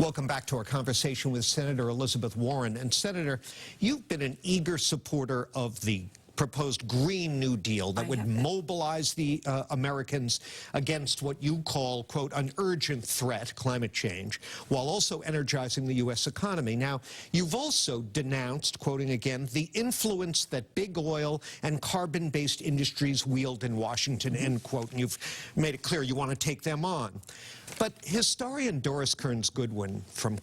Welcome back to our conversation with Senator Elizabeth Warren. And Senator, you've been an eager supporter of the proposed Green New Deal that would mobilize the Americans against what you call, quote, an urgent threat, climate change, while also energizing the U.S. economy. Now, you've also denounced, quoting again, the influence that big oil and carbon-based industries wield in Washington, end quote, and you've made it clear you want to take them on. But historian Doris Kearns Goodwin from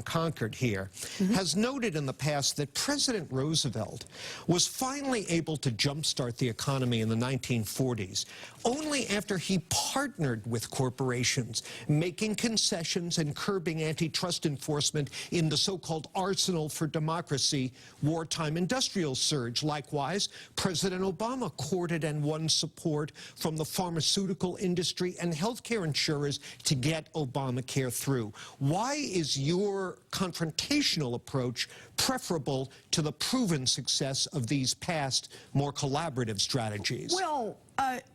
Concord here has noted in the past that President Roosevelt was finally able to jumpstart the economy in the 1940s only after he partnered with corporations, making concessions and curbing antitrust enforcement in the so-called arsenal for democracy wartime industrial surge. Likewise, President Obama courted and won support from the pharmaceutical industry and healthcare insurers to get Obamacare through. Why is your confrontational approach preferable to the proven success of these past, more collaborative strategies? Well,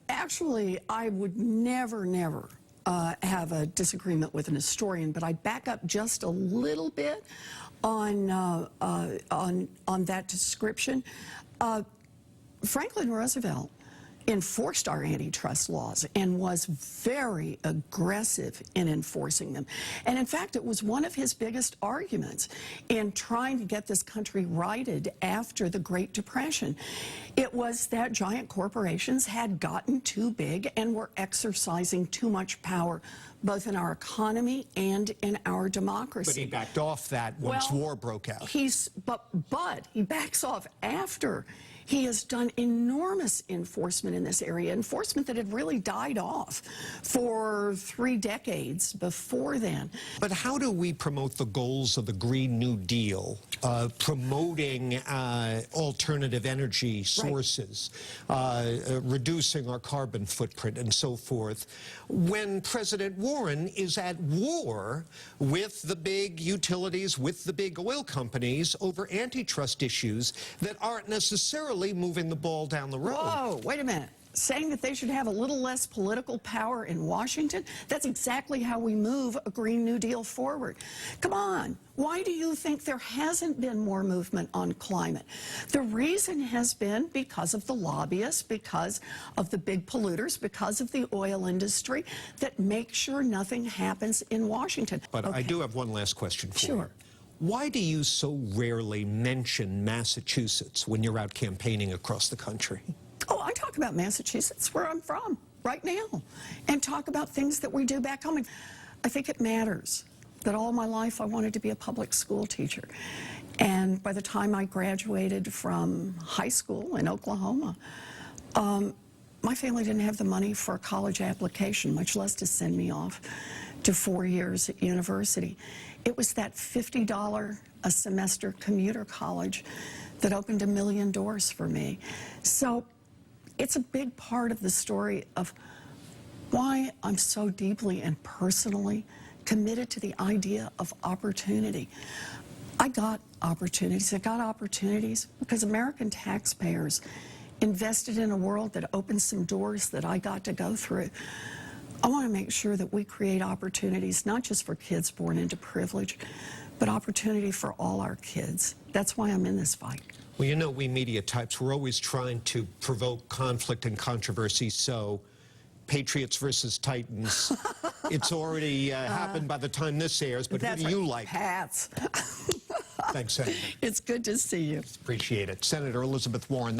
actually, I would never have a disagreement with an historian, but I back up just a little bit on that description. Franklin Roosevelt enforced our antitrust laws and was very aggressive in enforcing them. And in fact, it was one of his biggest arguments in trying to get this country righted after the Great Depression. It was that giant corporations had gotten too big and were exercising too much power, both in our economy and in our democracy. But he backed off that once war broke out. But he backs off after he has done enormous enforcement in this area, enforcement that had really died off for 3 decades before then. But how do we promote the goals of the Green New Deal, promoting alternative energy sources, reducing our carbon footprint and so forth, when President Warren is at war with the big utilities, with the big oil companies over antitrust issues that aren't necessarily moving the ball down the road? Whoa, wait a minute. Saying that they should have a little less political power in Washington? That's exactly how we move a Green New Deal forward. Come on. Why do you think there hasn't been more movement on climate? The reason has been because of the lobbyists, because of the big polluters, because of the oil industry that make sure nothing happens in Washington. But I do have one last question for you. Sure. Why do you so rarely mention Massachusetts when you're out campaigning across the country? Oh, I talk about Massachusetts, where I'm from, right now, and talk about things that we do back home. I think it matters that all my life I wanted to be a public school teacher. And by the time I graduated from high school in Oklahoma, my family didn't have the money for a college application, much less to send me off to 4 years at university. It was that $50 a semester commuter college that opened 1 million doors for me. So it's a big part of the story of why I'm so deeply and personally committed to the idea of opportunity. I got opportunities. I got opportunities because American taxpayers invested in a world that opened some doors that I got to go through. I want to make sure that we create opportunities, not just for kids born into privilege, but opportunity for all our kids. That's why I'm in this fight. Well, you know, we media types, we're always trying to provoke conflict and controversy, so Patriots versus Titans, it's already happened by the time this airs, but who do you like? Pats. Thanks, Senator. It's good to see you. Appreciate it. Senator Elizabeth Warren.